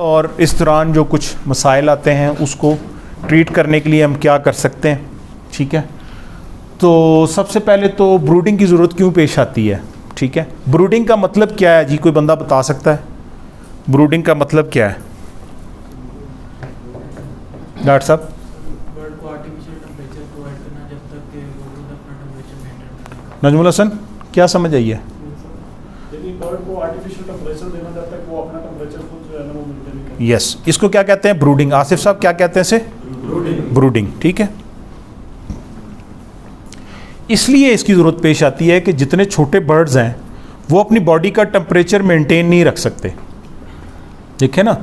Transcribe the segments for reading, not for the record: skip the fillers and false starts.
और इस दौरान जो कुछ मसाइल आते हैं उसको ट्रीट करने के लिए हम क्या कर सकते हैं, ठीक है। तो सबसे पहले तो ब्रूडिंग की ज़रूरत क्यों पेश आती है, ठीक है। ब्रूडिंग का मतलब क्या है जी, कोई बंदा बता सकता है? ब्रूडिंग का मतलब क्या है डॉक्टर साहब? बर्ड को आर्टिफिशियल टेम्परेचर प्रोवाइड करना जब तक कि वो खुद अपना टेम्परेचर मेंटेन करेगा। नजमुल हसन, क्या समझ आई है? यानी बर्ड को आर्टिफिशियल टेम्परेचर देना जब तक वो अपना टेम्परेचर खुद जो है ना वो मेंटेन करे। यस, इसको क्या कहते हैं? ब्रूडिंग। आसिफ साहब क्या कहते हैं इसे? ब्रूडिंग, ठीक है। इसलिए इसकी ज़रूरत पेश आती है कि जितने छोटे बर्ड्स हैं वो अपनी बॉडी का टेम्परेचर मेंटेन नहीं रख सकते। देखें ना,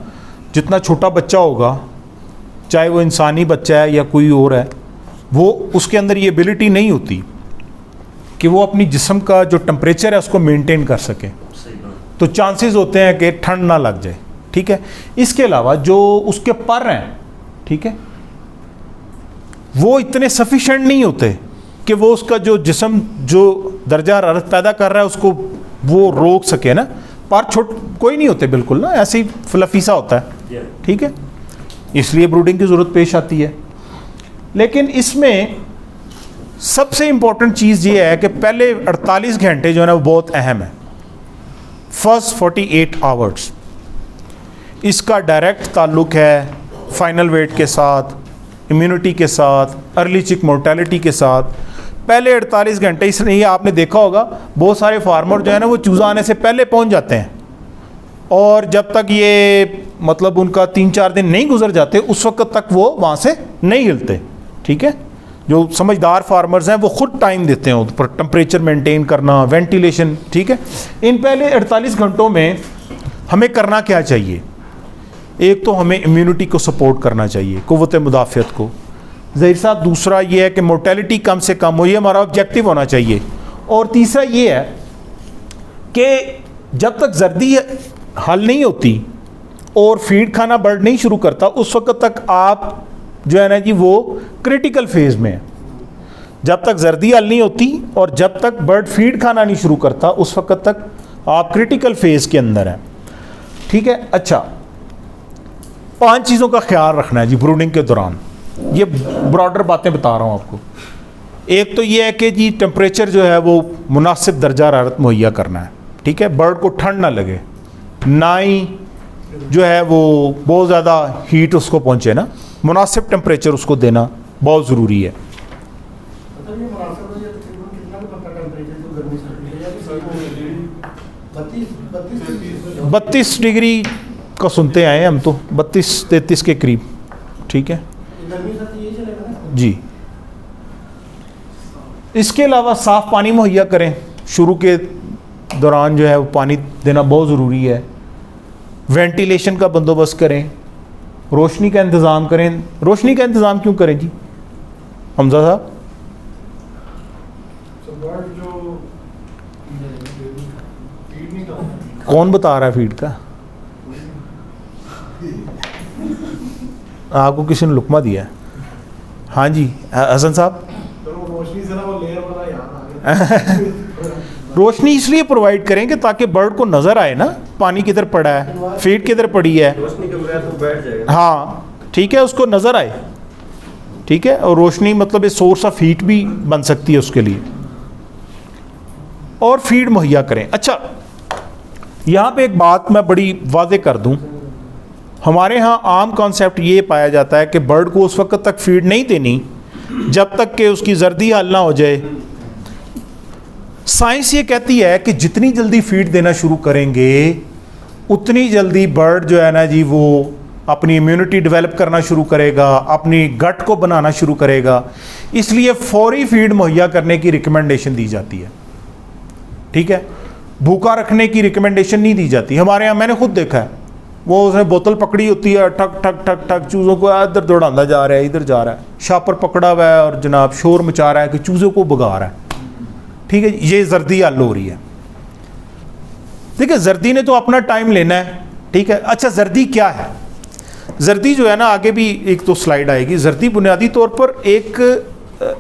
जितना छोटा बच्चा होगा, चाहे वो इंसानी बच्चा है या कोई और है, वो उसके अंदर ये एबिलिटी नहीं होती कि वो अपनी जिस्म का जो टेम्परेचर है उसको मेंटेन कर सके। तो चांसेस होते हैं कि ठंड ना लग जाए, ठीक है। इसके अलावा जो उसके पर हैं, ठीक है, वो इतने सफिशेंट नहीं होते कि वो उसका जो जिस्म जो दर्जा हरारत पैदा कर रहा है उसको वो रोक सके ना। पर कोई नहीं होते बिल्कुल ना, ऐसे ही फ्लफी सा होता है, ठीक है। इसलिए ब्रूडिंग की ज़रूरत पेश आती है। लेकिन इसमें सबसे इम्पॉर्टेंट चीज़ ये है कि पहले 48 घंटे जो है ना वो बहुत अहम है। फर्स्ट 48 आवर्स इसका डायरेक्ट ताल्लुक़ है फाइनल वेट के साथ, इम्यूनिटी के साथ, अर्ली चिक मोर्टेलिटी के साथ। पहले 48 घंटे, इसलिए आपने देखा होगा बहुत सारे फार्मर जो है ना वो चूज़ा आने से पहले पहुंच जाते हैं, और जब तक ये मतलब उनका 3-4 दिन नहीं गुजर जाते उस वक्त तक वो वहाँ से नहीं हिलते, ठीक है। जो समझदार फार्मर्स हैं वो ख़ुद टाइम देते हैं उस पर, टेम्परेचर मेंटेन करना, वेंटिलेशन, ठीक है। इन पहले 48 घंटों में हमें करना क्या चाहिए? एक तो हमें इम्यूनिटी को सपोर्ट करना चाहिए, क़ुव्वत मुदाफ़ियत को। ज़ाहिर साहब दूसरा ये है कि मोर्टेलिटी कम से कम हो, ये हमारा ऑब्जेक्टिव होना चाहिए। और तीसरा ये है कि जब तक जर्दी हल नहीं होती और फीड खाना बर्ड नहीं शुरू करता उस वक्त तक आप जो है ना जी वो क्रिटिकल फेज़ में है। जब तक जर्दी हल नहीं होती और जब तक बर्ड फीड खाना नहीं शुरू करता उस वक्त तक आप क्रिटिकल फेज़ के अंदर हैं, ठीक है। अच्छा, 5 चीज़ों का ख्याल रखना है जी ब्रूडिंग के दौरान। ये ब्रॉडर बातें बता रहा हूँ आपको। एक तो ये है कि जी टेम्परेचर जो है वो मुनासिब दर्जा हरारत मुहैया करना है, ठीक है। बर्ड को ठंड ना लगे, ना ही जो है वो बहुत ज़्यादा हीट उसको पहुँचे ना, मुनासिब टेम्परेचर उसको देना बहुत ज़रूरी है। 32 डिग्री का सुनते आए हम तो, 32-33 के करीब, ठीक है जी। इसके अलावा साफ़ पानी मुहैया करें, शुरू के दौरान जो है वो पानी देना बहुत ज़रूरी है। वेंटिलेशन का बंदोबस्त करें, रोशनी का इंतज़ाम करें। रोशनी का इंतज़ाम क्यों करें जी हमजा साहब? कौन बता रहा है फीड का? आपको किसी ने लुकमा दिया है? हाँ जी हसन साहब। रोशनी से ना वो लेयर वाला याद आ गया। रोशनी इसलिए प्रोवाइड करें कि ताकि बर्ड को नज़र आए ना पानी किधर पड़ा है, फीड किधर पड़ी है। रोशनी के बगैर तो बैठ जाएगा। हाँ ठीक है, उसको नज़र आए, ठीक है। और रोशनी मतलब एक सोर्स ऑफ हीट भी बन सकती है उसके लिए। और फीड मुहैया करें। अच्छा, यहाँ पे एक बात मैं बड़ी वाज़ेह कर दूँ, हमारे यहाँ आम कॉन्सेप्ट ये पाया जाता है कि बर्ड को उस वक्त तक फीड नहीं देनी जब तक कि उसकी जर्दी हल ना हो जाए। साइंस ये कहती है कि जितनी जल्दी फीड देना शुरू करेंगे उतनी जल्दी बर्ड जो है ना जी वो अपनी इम्यूनिटी डेवलप करना शुरू करेगा, अपनी गट को बनाना शुरू करेगा। इसलिए फौरी फीड मुहैया करने की रिकमेंडेशन दी जाती है, ठीक है। भूखा रखने की रिकमेंडेशन नहीं दी जाती। हमारे यहाँ मैंने खुद देखा है, वो उसने बोतल पकड़ी होती है, ठक ठक ठक ठक चूज़ों को इधर दौड़ाता जा रहा है, इधर जा रहा है, शापर पकड़ा हुआ है और जनाब शोर मचा रहा है कि चूज़ों को भगा रहा है, ठीक है। ये जर्दी हल हो रही है, ठीक है। जर्दी ने तो अपना टाइम लेना है, ठीक है। अच्छा, जर्दी क्या है? जर्दी जो है ना, आगे भी एक तो स्लाइड आएगी। जर्दी बुनियादी तौर पर एक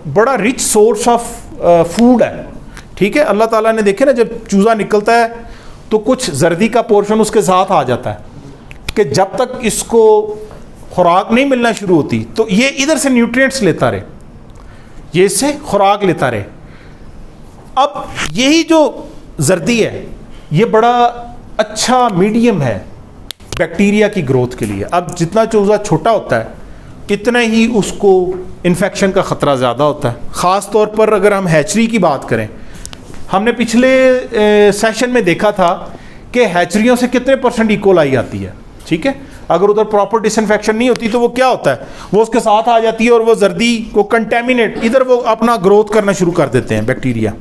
बड़ा रिच सोर्स ऑफ फूड है, ठीक है। अल्लाह ताला ने देखे ना, जब चूज़ा निकलता है तो कुछ जर्दी का पोर्शन उसके साथ आ जाता है। कि जब तक इसको खुराक नहीं मिलना शुरू होती तो ये इधर से न्यूट्रिएंट्स लेता रहे, ये इससे खुराक लेता रहे। अब यही जो जर्दी है ये बड़ा अच्छा मीडियम है बैक्टीरिया की ग्रोथ के लिए। अब जितना चूज़ा छोटा होता है इतना ही उसको इन्फेक्शन का ख़तरा ज़्यादा होता है। ख़ास तौर पर अगर हम हैचरी की बात करें, हमने पिछले सेशन में देखा था कि हैचरियों से कितने % इकोलाई आती है, ठीक है। अगर उधर प्रॉपर डिसइंफेक्शन नहीं होती तो वो क्या होता है, वो उसके साथ आ जाती है और वो जर्दी को कंटेमिनेट, इधर वो अपना ग्रोथ करना शुरू कर देते हैं बैक्टीरिया।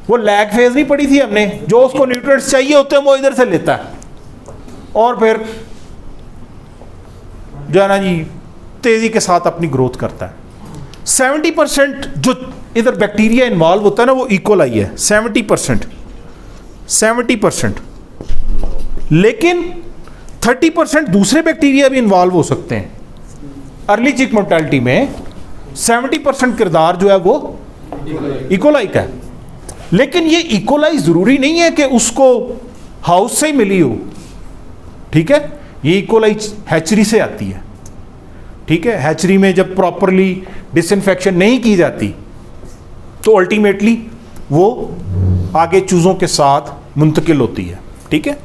वो लैग फेज नहीं पड़ी थी हमने, जो उसको न्यूट्रिएंट्स चाहिए होते हैं वो इधर से लेता है और फिर जो है ना जी तेज़ी के साथ अपनी ग्रोथ करता है। 70% जो इधर बैक्टीरिया इन्वॉल्व होता है ना वो इकोलाई है, 70%। लेकिन 30% दूसरे बैक्टीरिया भी इन्वॉल्व हो सकते हैं। अर्ली चिक मोर्टेलिटी में 70% किरदार जो है वो इकोलाई का है। लेकिन ये इकोलाई ज़रूरी नहीं है कि उसको हाउस से ही मिली हो, ठीक है। ये इकोलाई हैचरी से आती है, ठीक है। हैचरी में जब प्रॉपरली डिसइंफेक्शन नहीं की जाती तो अल्टीमेटली वो आगे चूज़ों के साथ मुंतकिल होती है, ठीक है।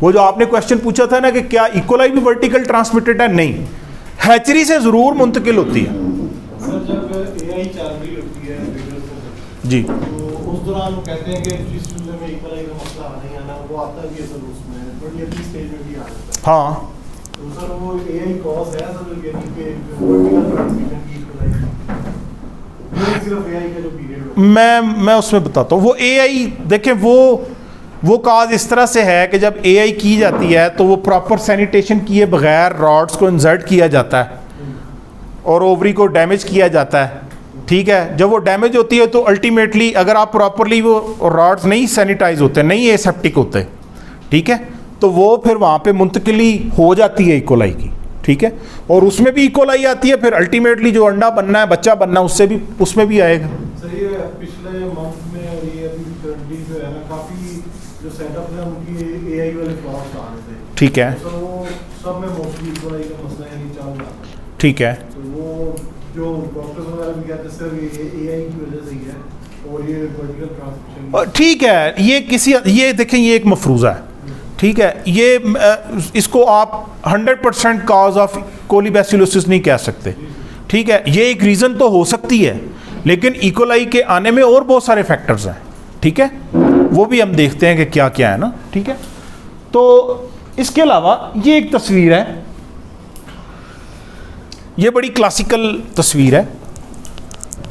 वो जो आपने क्वेश्चन पूछा था ना कि क्या इकोलाई भी वर्टिकल ट्रांसमिटेड है, नहीं, हैचरी से ज़रूर मुंतकिल होती है। सर जब एआई चल रही होती है जी, तो उस दौरान वो कहते हैं कि जिस चूजे में इकोलाई का मसला नहीं आना वो आता भी है सर उसमें, बट ये अपनी स्टेज में भी आ जाता है। हाँ, तो सर वो एआई कॉज है सर यानी कि वर्टिकल ट्रांसमिशन की इकोलाई ये सिर्फ एआई का जो पीरियड मैं उसमें बताता हूँ। वो एआई देखें, वो काज इस तरह से है कि जब एआई की जाती है तो वो प्रॉपर सैनिटेशन किए बगैर रॉड्स को इंसर्ट किया जाता है और ओवरी को डैमेज किया जाता है, ठीक है। जब वो डैमेज होती है तो अल्टीमेटली अगर आप प्रॉपरली वो रॉड्स नहीं सैनिटाइज होते, नहीं एसेप्टिक होते, ठीक है, तो वो फिर वहाँ पे मुंतकिली हो जाती है इकोलाई की, ठीक है। और उसमें भी इकोलाई आती है, फिर अल्टीमेटली जो अंडा बनना है, बच्चा बनना है, उसमें भी आएगा। सर ये पिछले मंथ में और ये अभी करंटली जो है ना काफ़ी जो सेटअप है उनकी एआई वाले फ्लॉप्स आ रहे थे, ठीक है, तो वो सब में मोस्टली इकोलाई का मसला यानी चल रहा था। ठीक है। तो वो जो डॉक्टर्स वगैरह भी कहते हैं सर ये एआई की वजह से ही है और ये वर्टिकल ट्रांसमिशन। ठीक है, ये देखें, ये एक मफरूज़ा है, ठीक है। ये इसको आप 100% कॉज ऑफ कोलीबैसिलोसिस नहीं कह सकते, ठीक है। ये एक रीज़न तो हो सकती है, लेकिन इकोलाई के आने में और बहुत सारे फैक्टर्स हैं, ठीक है। वो भी हम देखते हैं कि क्या क्या है ना, ठीक है। तो इसके अलावा ये एक तस्वीर है, ये बड़ी क्लासिकल तस्वीर है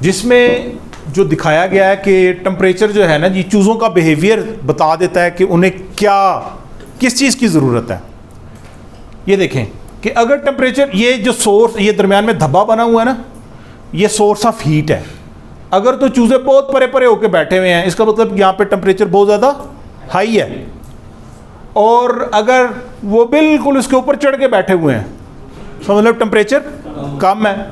जिसमें जो दिखाया गया है कि टेम्परेचर जो है ना जी चूज़ों का बिहेवियर बता देता है कि उन्हें किस चीज़ की ज़रूरत है। ये देखें कि अगर टेम्परेचर, ये जो सोर्स, ये दरमियान में धब्बा बना हुआ है ना, ये सोर्स ऑफ हीट है। अगर तो चूज़े बहुत परे परे होकर बैठे हुए हैं, इसका मतलब यहाँ पे टेम्परेचर बहुत ज़्यादा हाई है, और अगर वो बिल्कुल इसके ऊपर चढ़ के बैठे हुए हैं तो मतलब टेम्परेचर कम है,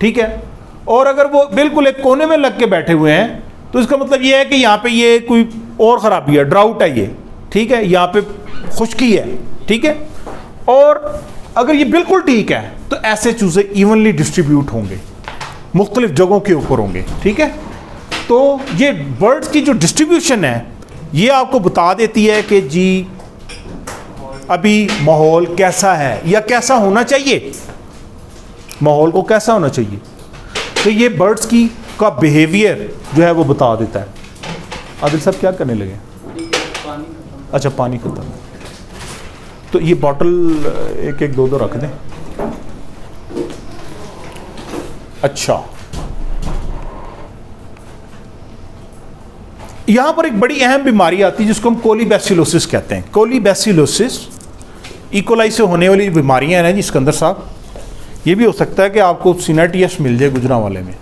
ठीक है। और अगर वो बिल्कुल एक कोने में लग के बैठे हुए हैं तो इसका मतलब ये है कि यहाँ पे ये कोई और ख़राबी है, ड्राउट है ये, ठीक है, यहाँ पे खुश्की है, ठीक है। और अगर ये बिल्कुल ठीक है तो ऐसे चूज़े इवनली डिस्ट्रीब्यूट होंगे, मुख्तलिफ जगहों के ऊपर होंगे, ठीक है। तो ये बर्ड्स की जो डिस्ट्रीब्यूशन है ये आपको बता देती है कि जी अभी माहौल कैसा है या कैसा होना चाहिए, माहौल को कैसा होना चाहिए। तो ये बर्ड्स का बिहेवियर जो है वो बता देता है। आदिल साहब क्या करने लगे? अच्छा, पानी खत्म, तो ये बॉटल एक एक दो रख दें। अच्छा, यहां पर एक बड़ी अहम बीमारी आती है जिसको हम कोलीबैसिलोसिस कहते हैं। कोलीबैसिलोसिस इकोलाई से होने वाली बीमारियां हैं जी सिकंदर साहब। ये भी हो सकता है कि आपको सिनेटियस मिल जाए गुजरांवाले में,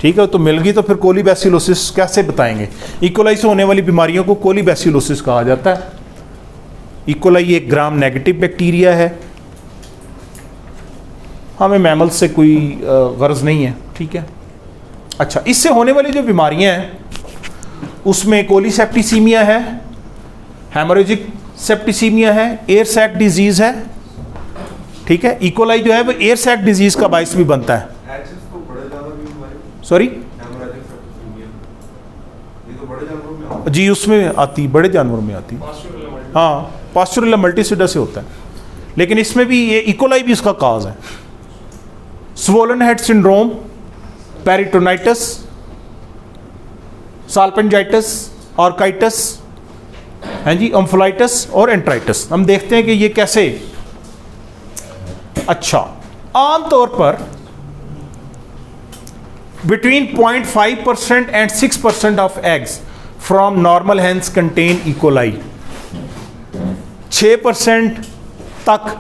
ठीक है। तो मिल गई तो फिर कोलीबैसिलोसिस कैसे बताएंगे? इकोलाई से होने वाली बीमारियों को कोलीबैसिलोसिस कहा जाता है। इकोलाई एक ग्राम नेगेटिव बैक्टीरिया है, हमें मैमल से कोई गर्ज नहीं है, ठीक है। अच्छा, इससे होने वाली जो बीमारियां हैं उसमें कोलीसेप्टिसीमिया है, हेमोरेजिक सेप्टिसीमिया है, एयर सैक डिजीज है, ठीक है। इकोलाई जो है वो एयर सैक डिजीज का बायस भी बनता है। तो बड़े जानवर भी हमारे सॉरी हेमोरेजिक सेप्टिसीमिया, ये तो बड़े जानवरों में आता जी, उसमें आती, बड़े जानवरों में आती, हाँ पास्चुरेला मल्टीसिडा से होता है, लेकिन इसमें भी ये इकोलाई भी उसका काज है। Swollen head syndrome, peritonitis, salpingitis, orchitis, हैं जी, अम्फोलाइटिस और एंट्राइटिस। हम देखते हैं कि ये कैसे। अच्छा, आमतौर पर between 0.5% and 6% of eggs from normal hens contain E coli. 6% तक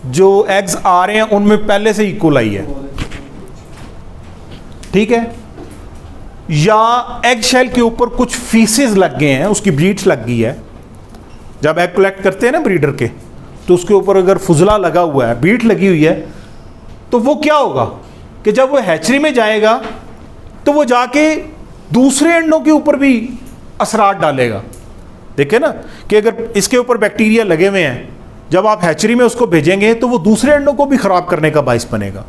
जो एग्स आ रहे हैं उनमें पहले से इकोलाई है, ठीक है। या एग शेल के ऊपर कुछ फीसेस लग गए हैं, उसकी ब्रीड्स लग गई है। जब एग कलेक्ट करते हैं ना ब्रीडर के, तो उसके ऊपर अगर फुजला लगा हुआ है, बीट लगी हुई है, तो वो क्या होगा कि जब वो हैचरी में जाएगा तो वो जाके दूसरे अंडों के ऊपर भी असरात डालेगा। देखे ना कि अगर इसके ऊपर बैक्टीरिया लगे हुए हैं, जब आप हैचरी में उसको भेजेंगे तो वो दूसरे अंडों को भी ख़राब करने का बायस बनेगा।